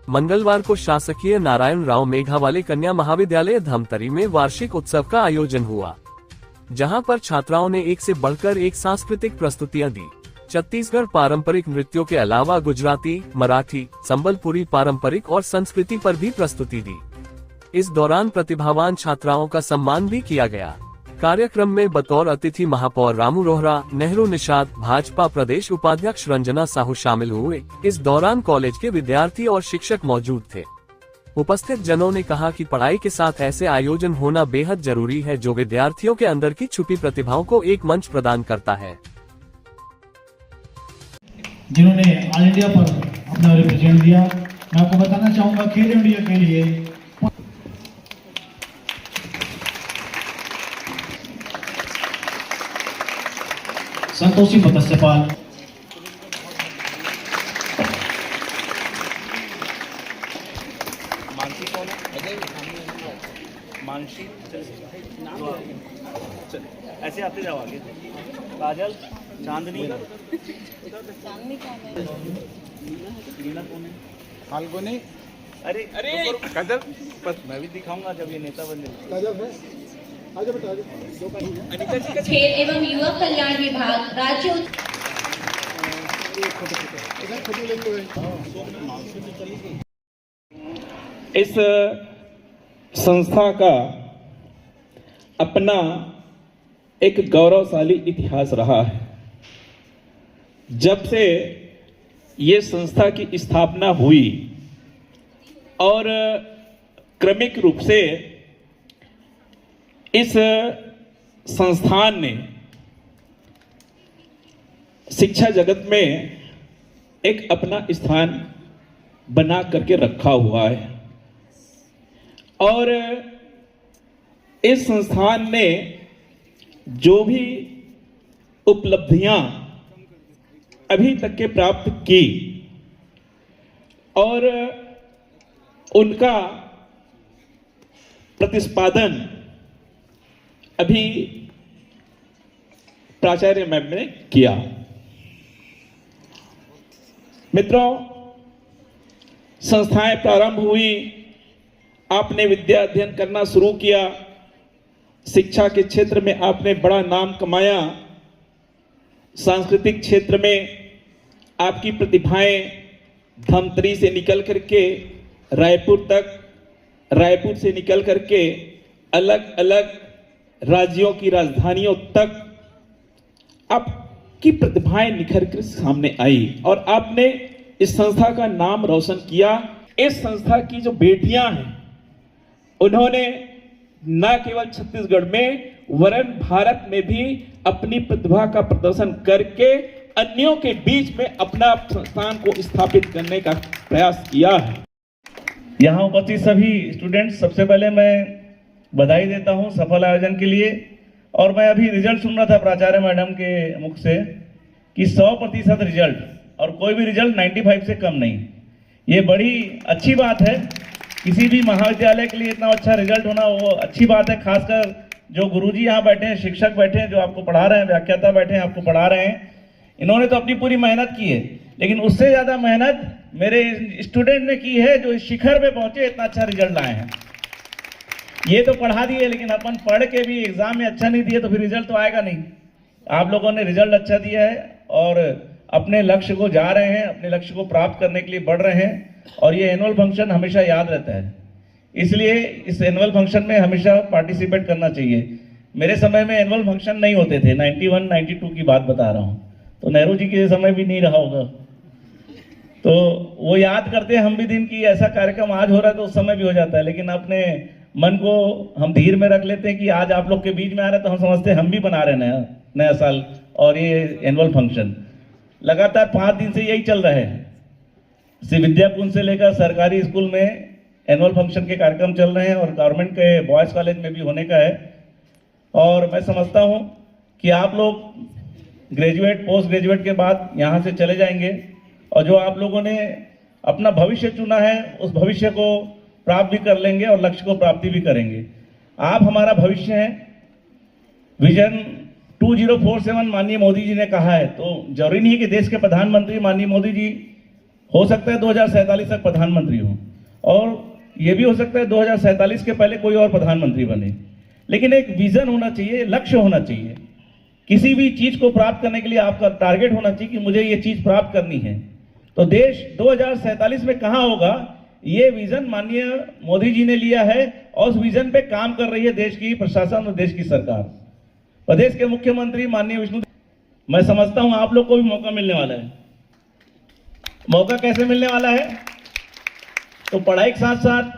मंगलवार को शासकीय नारायण राव मेघावाले कन्या महाविद्यालय धमतरी में वार्षिक उत्सव का आयोजन हुआ, जहां पर छात्राओं ने एक से बढ़कर एक सांस्कृतिक प्रस्तुतियां दी। छत्तीसगढ़ पारंपरिक नृत्यों के अलावा गुजराती, मराठी, संबलपुरी पारंपरिक और संस्कृति पर भी प्रस्तुति दी। इस दौरान प्रतिभावान छात्राओं का सम्मान भी किया गया। कार्यक्रम में बतौर अतिथि महापौर रामू रोहरा, नेहरू निषाद, भाजपा प्रदेश उपाध्यक्ष रंजना साहू शामिल हुए। इस दौरान कॉलेज के विद्यार्थी और शिक्षक मौजूद थे। उपस्थित जनों ने कहा कि पढ़ाई के साथ ऐसे आयोजन होना बेहद जरूरी है, जो विद्यार्थियों के अंदर की छुपी प्रतिभाओं को एक मंच प्रदान करता है। जिन्होंने ऑल इंडिया पर अपना रिप्रेजेंट दिया, मैं आपको बताना चाहूंगा खेलो इंडिया के लिए संतोषी मत्स्यपाल, मानसी ऐसे आते जाओ आगे। काजल, चांदनी, नीना कौन है? फाल्गुनी, अरे काजल, बस मैं भी दिखाऊंगा जब ये नेता बन जाए। खेल एवं युवा कल्याण विभाग राज्य इस संस्था का अपना एक गौरवशाली इतिहास रहा है। जब से ये संस्था की स्थापना हुई और क्रमिक रूप से इस संस्थान ने शिक्षा जगत में एक अपना स्थान बना करके रखा हुआ है और इस संस्थान ने जो भी उपलब्धियां अभी तक के प्राप्त की और उनका प्रतिस्पादन अभी प्राचार्य मैम ने किया। मित्रों, संस्थाएं प्रारंभ हुई, आपने विद्या अध्ययन करना शुरू किया, शिक्षा के क्षेत्र में आपने बड़ा नाम कमाया, सांस्कृतिक क्षेत्र में आपकी प्रतिभाएं धमतरी से निकल करके रायपुर तक, रायपुर से निकल करके अलग अलग राज्यों की राजधानियों तक आपकी प्रतिभाएं निखर कर सामने आई और आपने इस संस्था का नाम रोशन किया। इस संस्था की जो बेटियां हैं, उन्होंने न केवल छत्तीसगढ़ में वरन भारत में भी अपनी प्रतिभा का प्रदर्शन करके अन्यों के बीच में अपना संस्थान को स्थापित करने का प्रयास किया है। यहाँ उपस्थित सभी स्टूडेंट्स, सबसे पहले मैं बधाई देता हूँ सफल आयोजन के लिए। और मैं अभी रिजल्ट सुन रहा था प्राचार्य मैडम के मुख से कि 100% रिजल्ट, और कोई भी रिजल्ट 95 से कम नहीं। ये बड़ी अच्छी बात है, किसी भी महाविद्यालय के लिए इतना अच्छा रिजल्ट होना वो अच्छी बात है। खासकर जो गुरुजी यहाँ बैठे हैं, शिक्षक बैठे हैं, जो आपको पढ़ा रहे हैं, व्याख्याता बैठे हैं, आपको पढ़ा रहे हैं, इन्होंने तो अपनी पूरी मेहनत की है, लेकिन उससे ज़्यादा मेहनत मेरे स्टूडेंट ने की है, जो इस शिखर पे पहुँचे, इतना अच्छा रिजल्ट लाए हैं। ये तो पढ़ा दिए, लेकिन अपन पढ़ के भी एग्जाम में अच्छा नहीं दिए तो फिर रिजल्ट तो आएगा नहीं। आप लोगों ने रिजल्ट अच्छा दिया है और अपने लक्ष्य को जा रहे हैं, अपने लक्ष्य को प्राप्त करने के लिए बढ़ रहे हैं। और ये एनुअल फंक्शन हमेशा याद रहता है, इसलिए इस एनुअल फंक्शन में हमेशा पार्टिसिपेट करना चाहिए। मेरे समय में एनुअल फंक्शन नहीं होते थे, 91, 92 की बात बता रहा हूँ, तो नेहरू जी के समय भी नहीं रहा होगा, तो वो याद करते हैं हम भी दिन की ऐसा कार्यक्रम आज हो रहा है तो उस समय भी हो जाता है। लेकिन अपने मन को हम धीर में रख लेते हैं कि आज आप लोग के बीच में आ रहे तो हम समझते हैं हम भी बना रहे हैं नया साल। और ये एनुअल फंक्शन लगातार 5 दिन से यही चल रहा है। श्री विद्याकुंज से लेकर सरकारी स्कूल में एनुअल फंक्शन के कार्यक्रम चल रहे हैं और गवर्नमेंट के बॉयज़ कॉलेज में भी होने का है। और मैं समझता हूँ कि आप लोग ग्रेजुएट, पोस्ट ग्रेजुएट के बाद यहाँ से चले जाएंगे और जो आप लोगों ने अपना भविष्य चुना है उस भविष्य को प्राप्त भी कर लेंगे और लक्ष्य को प्राप्ति भी करेंगे। आप हमारा भविष्य हैं। विजन 2047 माननीय मोदी जी ने कहा है, तो जरूरी नहीं है कि देश के प्रधानमंत्री माननीय मोदी जी हो सकता है 2047 तक प्रधानमंत्री हो, और ये भी हो सकता है 2047 के पहले कोई और प्रधानमंत्री बने। लेकिन एक विजन होना चाहिए, लक्ष्य होना चाहिए। किसी भी चीज को प्राप्त करने के लिए आपका टारगेट होना चाहिए कि मुझे ये चीज प्राप्त करनी है। तो देश 2047 में कहाँ होगा, ये विजन माननीय मोदी जी ने लिया है और उस विजन पे काम कर रही है देश की प्रशासन और देश की सरकार। प्रदेश के मुख्यमंत्री माननीय विष्णु, मैं समझता हूं आप लोग को भी मौका मिलने वाला है। मौका कैसे मिलने वाला है? तो पढ़ाई के साथ साथ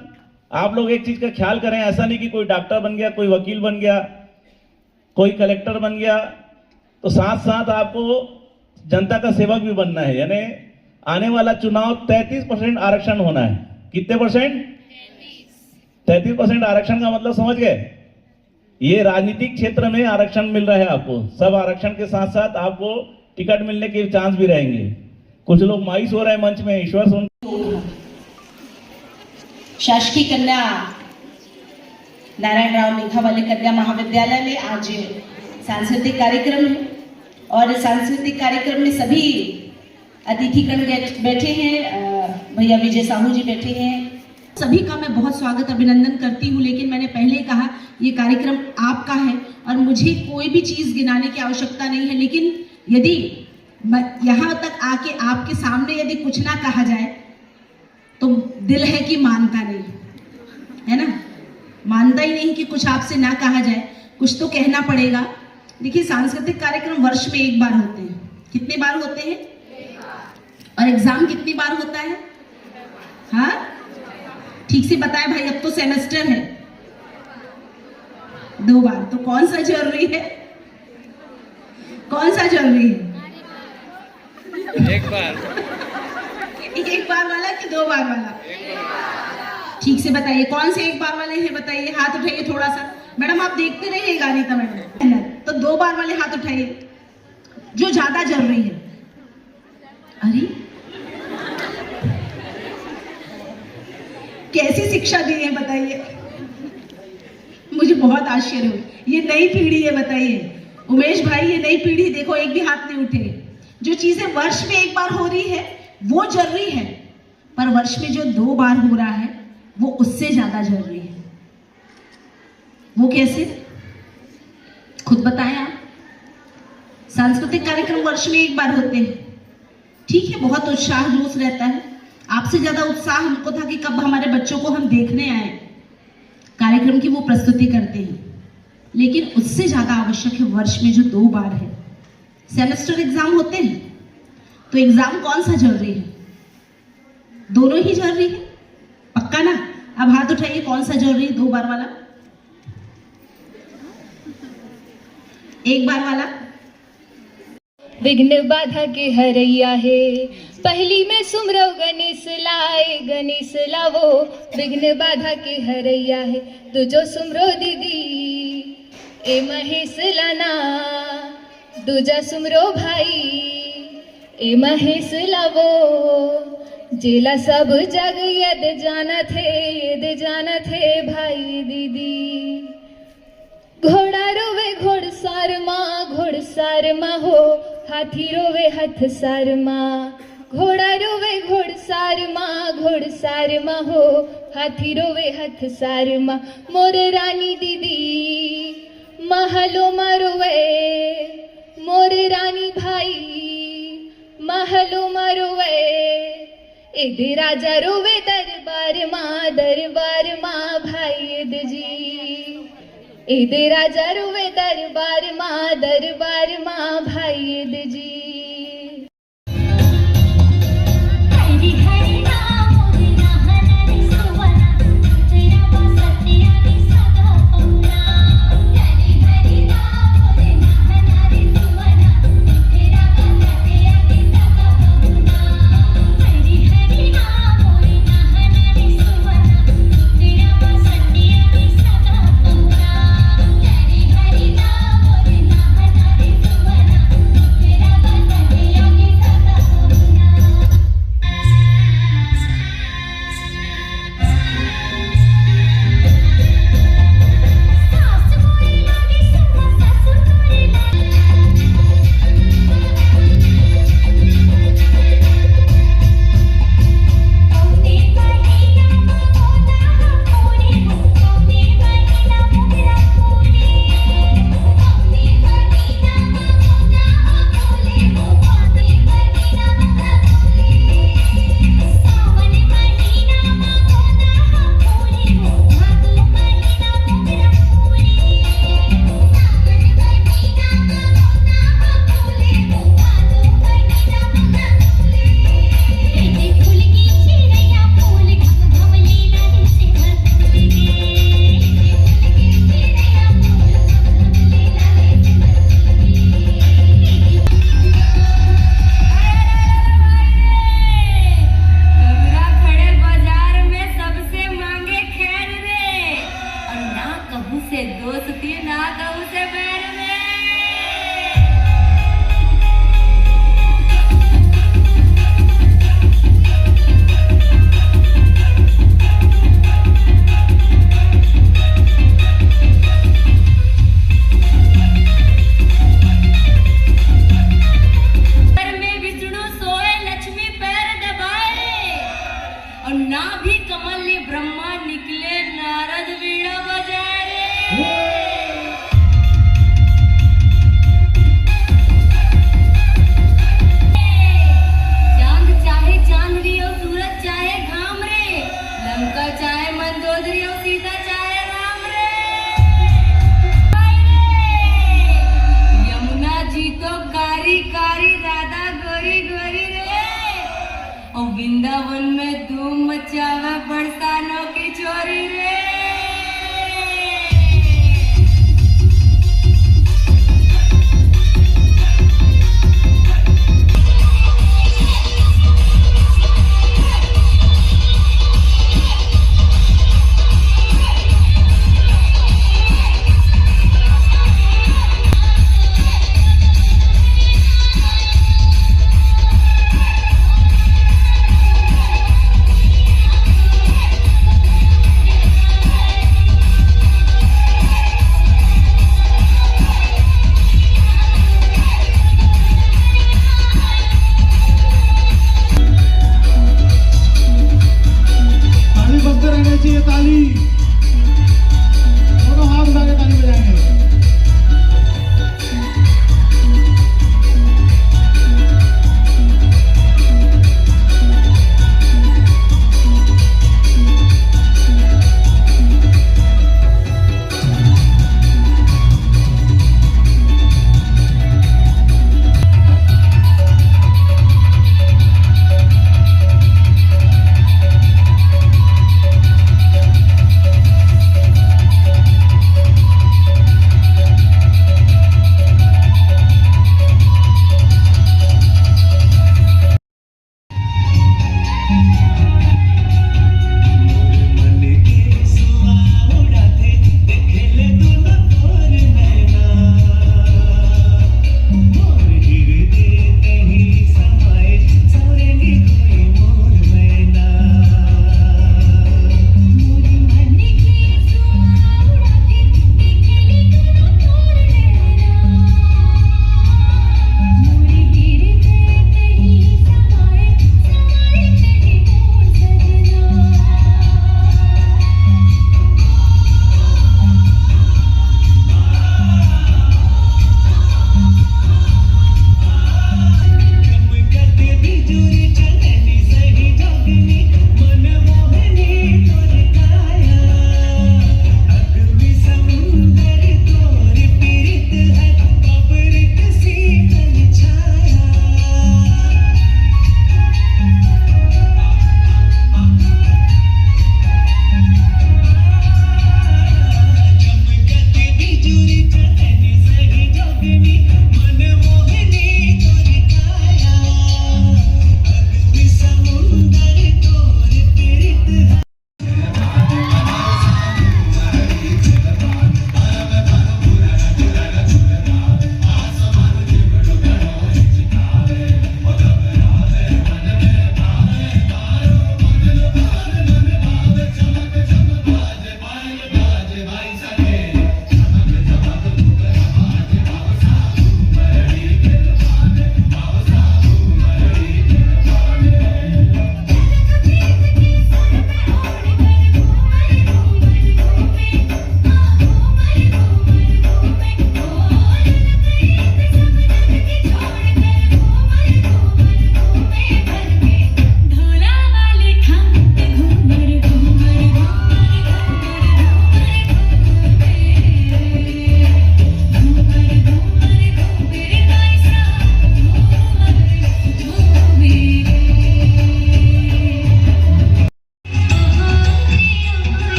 आप लोग एक चीज का ख्याल करें, ऐसा नहीं कि कोई डॉक्टर बन गया, कोई वकील बन गया, कोई कलेक्टर बन गया, तो साथ साथ आपको जनता का सेवक भी बनना है। यानी आने वाला चुनाव 33% आरक्षण होना है। कितने परसेंट? 33% आरक्षण का मतलब समझ गए? ये राजनीतिक क्षेत्र में आरक्षण मिल रहा है आपको। सब आरक्षण के साथ साथ आपको टिकट मिलने के चांस भी रहेंगे। कुछ लोग मायूस हो रहे हैं मंच में, ईश्वर सुन। शासकीय कन्या नारायण राव मेघावाले कन्या महाविद्यालय में आज सांस्कृतिक कार्यक्रम है और सांस्कृतिक कार्यक्रम में सभी अतिथिगण बैठे हैं। भैया विजय साहू जी बैठे हैं। सभी का मैं बहुत स्वागत अभिनंदन करती हूँ। लेकिन मैंने पहले कहा ये कार्यक्रम आपका है और मुझे कोई भी चीज़ गिनाने की आवश्यकता नहीं है। लेकिन यदि यहाँ तक आके आपके सामने यदि कुछ ना कहा जाए तो दिल है कि मानता नहीं है ना, मानता ही नहीं कि कुछ आपसे ना कहा जाए, कुछ तो कहना पड़ेगा। देखिए सांस्कृतिक कार्यक्रम वर्ष में एक बार होते हैं। कितने बार होते हैं? और एग्जाम कितनी बार होता है? हाँ ठीक से बताए भाई, अब तो सेमेस्टर है। 2 बार। तो कौन सा जरूरी है? कौन सा जरूरी है? एक बार। एक बार वाला कि 2 बार वाला? ठीक से बताइए कौन से एक बार वाले हैं, बताइए। हाथ उठाइए थोड़ा सा। मैडम आप देखते रहिएगा अनीता मैडम। तो 2 बार वाले हाथ उठाइए जो ज्यादा जरूरी है। अरे कैसी शिक्षा दी है बताइए, मुझे बहुत आश्चर्य हुई। ये नई पीढ़ी है, बताइए उमेश भाई, ये नई पीढ़ी देखो एक भी हाथ नहीं उठे। जो चीजें वर्ष में एक बार हो रही है वो जरूरी है, पर वर्ष में जो 2 बार हो रहा है वो उससे ज्यादा जरूरी है। वो कैसे? खुद बताएं आप। सांस्कृतिक कार्यक्रम वर्ष में एक बार होते हैं, ठीक है, बहुत उत्साह जोश रहता है। आपसे ज्यादा उत्साह हमको था कि कब हमारे बच्चों को हम देखने आए, कार्यक्रम की वो प्रस्तुति करते हैं। लेकिन उससे ज्यादा आवश्यक है वर्ष में जो 2 बार है। सेमेस्टर एग्जाम होते हैं तो एग्जाम कौन सा जरूरी है? दोनों ही जरूरी है, पक्का ना? अब हाथ उठाइए कौन सा जरूरी है, 2 बार वाला, 1 बार वाला? विघ्न बाधा के हरैया है, पहली में सुमरव गणेश लाए, गणेश लावो विघ्न बाधा के हरैया है। तुझो सुमरो दीदी ए महेश लाना, दूजा सुमरो भाई ए महेश लावो। जेला सब जग यद जानत है भाई दीदी। घोड़ा रोवे घोड़सार माँ हो, हाथी रोवे हथ सार माँ। घोड़ा रोवे घोड़सार माँ हो, हाथी रोवे हथ सार माँ। मोर रानी दीदी महलो मारोवे, मोर रानी भाई महलो मारोवे। एदे राजा रोवे दरबार माँ भाई एद जी। एदे राजा रोवे दरबार माँ भाई एद जी। तेरा नाभि कमल ले ब्रह्मा निकले नारद वीणा बजाए रे। चांद चाहे चांदनी और सूरज चाहे घाम रे, लंका चाहे मंदोदरी और सीता चाहे राम रे। यमुना जी तो कारी कारी, राधा गोरी गोरी रे, और वृंदावन में धूम मचावे बरसानों की चोरी रे। ताली, दोनों हाथ उठा के ताली बजाएंगे।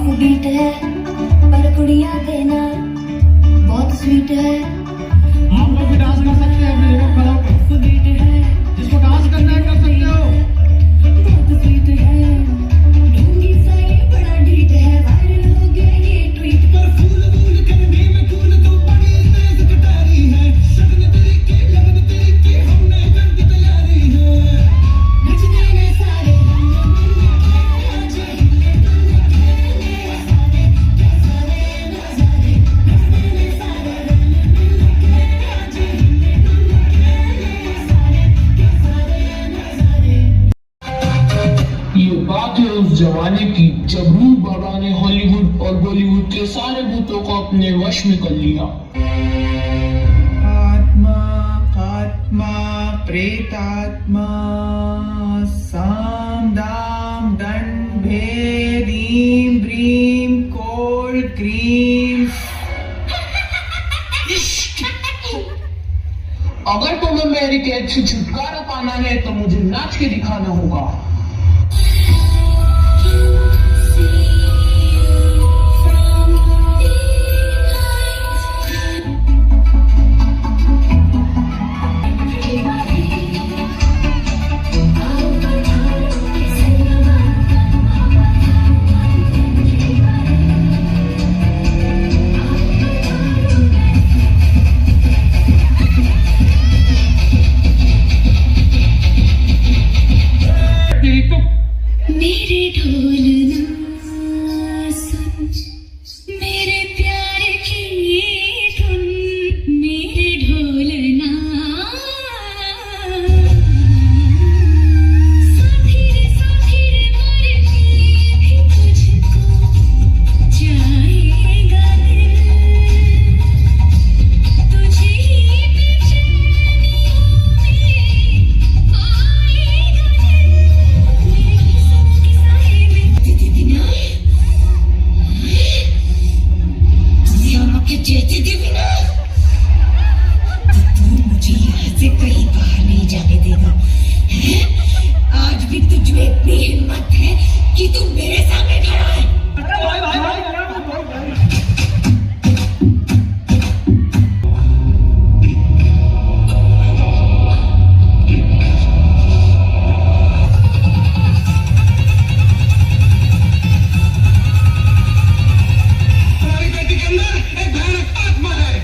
ऑफ बीट है पर कुड़ियां देना बहुत स्वीट है। आप लोग भी डांस कर सकते हैं अपने जगह पर। ऑफ बीट है जिसको डांस करना है कर सकते हो। बहुत स्वीट है। ढोंगी सा ये बड़ा ढीठ है, वायरल हो गया ये ट्वीट पर। फूल फूल करने में कूल तो बड़ी तेज कटारी है। शगन तेरी की लगन तेरी की हमने कर दी तैयारी है। नचने में सारे आज हिले डुले खेले सारे के सारे नजारे। नचने में सारे आज हिले डुले खेले सारे के सारे नजारे। ये बात है उस जमाने की जब रूह बाबा ने हॉलीवुड और बॉलीवुड के सारे भूतों को अपने वश में कर लिया। आत्मा आत्मा प्रेतात्मा साम दाम दंड भेद रीम ब्रीम कोल्ड क्रीम। अगर तुम्हें मेरी कैद से छुटकारा पाना है तो मुझे नाच के दिखाना होगा। मेरे ढोल ना सुन मेरे प्यार की धुन। मेरे ढोल ना साथी रे मर के भी तुझको जाएगा दिल। तुझे ही बेचैनियों में आएगा दिल। मेरे किस्सों के साए में दीदी बिना के जेती दी बिना तू मुझे यहाँ से कहीं बाहर नहीं जाने देगा हैं? आज भी तुझ में इतनी हिम्मत है कि तू मेरे सामने खड़ा है। हमारी बेटी के अंदर एक भयानक आत्मा है।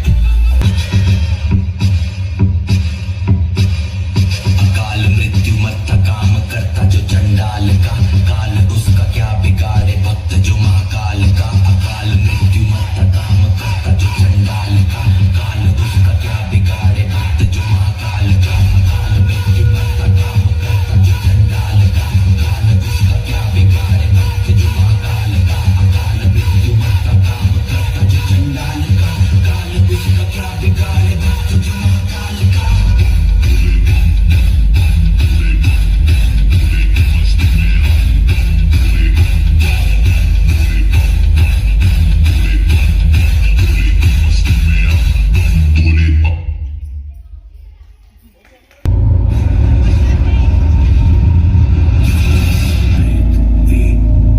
अकाल मृत्यु मत काम करता जो चंडाल का, काल उसका क्या बिगाड़े भक्त जो महाकाल का। अकाल मृत्यु मत काम करता जो चंडाल का, काल उसका क्या बिगाड़े भक्त जो महाकाल का। अकाल मृत्यु मत काम करता जो चंडाल का, काल उसका क्या बिगाड़े भक्त जो महाकाल का। अकाल मृत्यु मत काम करता जो चंडाल का, काल उसका क्या बिगाड़े भक्त जो महाकाल का।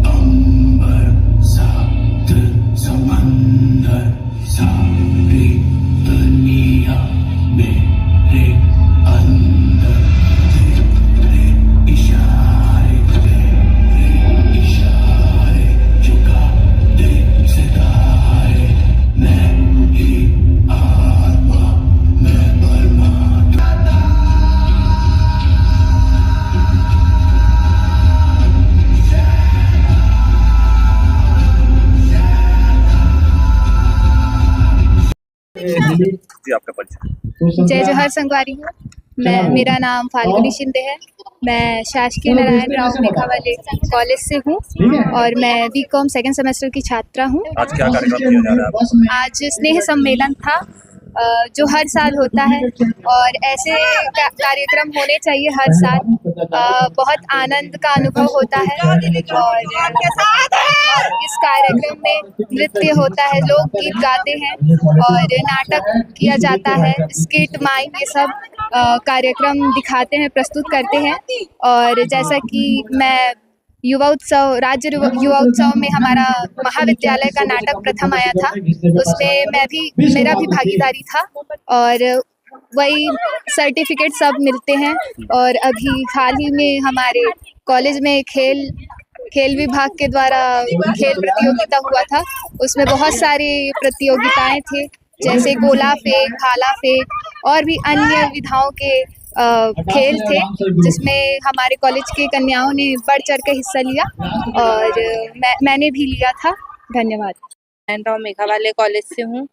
अंबर सात समंदर सारी दुनिया मेरे अंदर। तेरे इशारे चुका दे सितारे। मैं ही आत्मा मैं परमात्मा। जी आपका परिचय। जय जोहर संगवारी हूँ मैं। मेरा नाम फाल्गुनी शिंदे है। मैं शासकीय नारायण राव मेघावाले कॉलेज से हूँ और मैं बीकॉम सेकंड सेमेस्टर की छात्रा हूँ। आज क्या कार्यक्रम किया जा रहा है आपका? आज स्नेह सम्मेलन था जो हर साल होता है और ऐसे कार्यक्रम होने चाहिए हर साल। बहुत आनंद का अनुभव होता है और इस कार्यक्रम में नृत्य होता है, लोकगीत गाते हैं और नाटक किया जाता है, स्किट माइम ये सब कार्यक्रम दिखाते हैं, प्रस्तुत करते हैं। और जैसा कि मैं युवा उत्सव, राज्य युवा उत्सव में हमारा महाविद्यालय का नाटक प्रथम आया था। उसमें मेरा भी भागीदारी था और वही सर्टिफिकेट सब मिलते हैं। और अभी हाल ही में हमारे कॉलेज में खेल विभाग के द्वारा खेल प्रतियोगिता हुआ था। उसमें बहुत सारी प्रतियोगिताएं थे, जैसे गोला फेंक, भाला फेंक और भी अन्य विधाओं के खेल थे, जिसमें हमारे कॉलेज की कन्याओं ने बढ़ चढ़ कर हिस्सा लिया और मैंने भी लिया था। धन्यवाद। मैं मेघावाले कॉलेज से हूँ।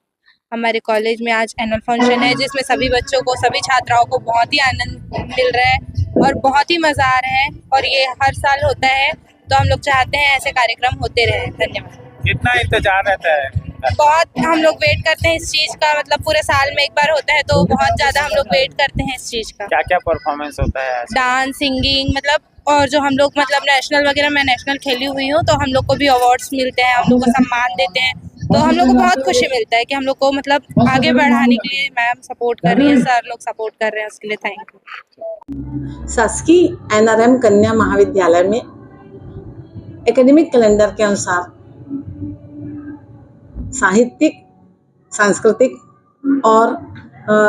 हमारे कॉलेज में आज एनुअल फंक्शन है, जिसमें सभी बच्चों को, सभी छात्राओं को बहुत ही आनंद मिल रहा है और बहुत ही मज़ा आ रहा है और ये हर साल होता है, तो हम लोग चाहते हैं ऐसे कार्यक्रम होते रहे। धन्यवाद। कितना इंतजार रहता है? बहुत हम लोग वेट करते हैं इस चीज़ का, मतलब पूरे साल में एक बार होता है, तो बहुत ज़्यादा हम लोग वेट करते हैं इस चीज़ का। क्या क्या परफॉर्मेंस होता है? डांस, सिंगिंग, मतलब और जो हम लोग मतलब नेशनल वगैरह, मैं नेशनल खेली हुई हूँ, तो हम लोग को भी अवार्ड्स मिलते हैं, हम लोग को सम्मान देते हैं, तो हम लोग को बहुत खुशी मिलता है कि हम लोग को मतलब आगे बढ़ाने के लिए मैम सपोर्ट कर रही है, सर लोग सपोर्ट कर रहे हैं, उसके लिए थैंक यू। शासकीय NRM कन्या महाविद्यालय में एकेडमिक कैलेंडर के अनुसार साहित्यिक, सांस्कृतिक और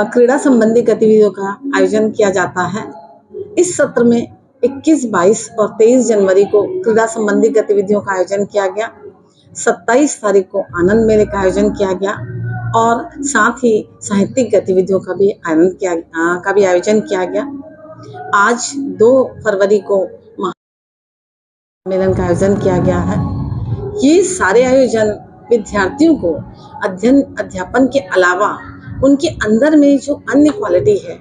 क्रीड़ा संबंधी गतिविधियों का आयोजन किया जाता है। इस सत्र में 21, 22 और 23 जनवरी को क्रीड़ा संबंधी गतिविधियों का आयोजन किया गया। 27 तारीख को आनंद मेले का आयोजन किया गया और साथ ही साहित्यिक गतिविधियों का भी आयोजन किया गया। आज 2 फरवरी को सम्मेलन का आयोजन किया गया है। ये सारे आयोजन विद्यार्थियों को अध्ययन अध्यापन के अलावा उनके अंदर में जो अन्य क्वालिटी है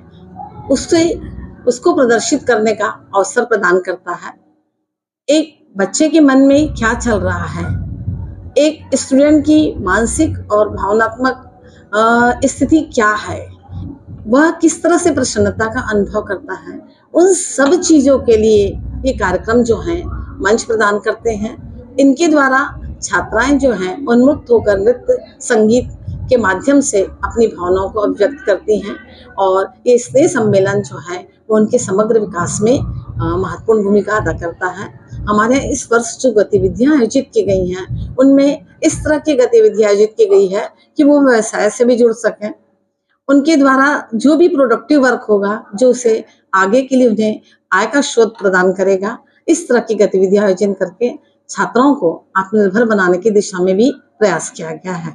उसको प्रदर्शित करने का अवसर प्रदान करता है। एक बच्चे के मन में क्या चल रहा है, एक स्टूडेंट की मानसिक और भावनात्मक स्थिति क्या है, वह किस तरह से प्रसन्नता का अनुभव करता है, उन सब चीज़ों के लिए ये कार्यक्रम जो हैं मंच प्रदान करते हैं। इनके द्वारा छात्राएं जो हैं उन्मुक्त होकर नृत्य, संगीत के माध्यम से अपनी भावनाओं को अभिव्यक्त करती हैं और ये स्नेह सम्मेलन जो है वो उनके समग्र विकास में महत्वपूर्ण भूमिका अदा करता है। हमारे यहाँ इस वर्ष जो गतिविधियाँ आयोजित की गई हैं उनमें इस तरह की गतिविधियाँ आयोजित की गई है कि वो व्यवसाय से भी जुड़ सकें। उनके द्वारा जो भी प्रोडक्टिव वर्क होगा जो उसे आगे के लिए उन्हें आय का स्रोत प्रदान करेगा, इस तरह की गतिविधियाँ आयोजन करके छात्राओं को आत्मनिर्भर बनाने की दिशा में भी प्रयास किया गया है।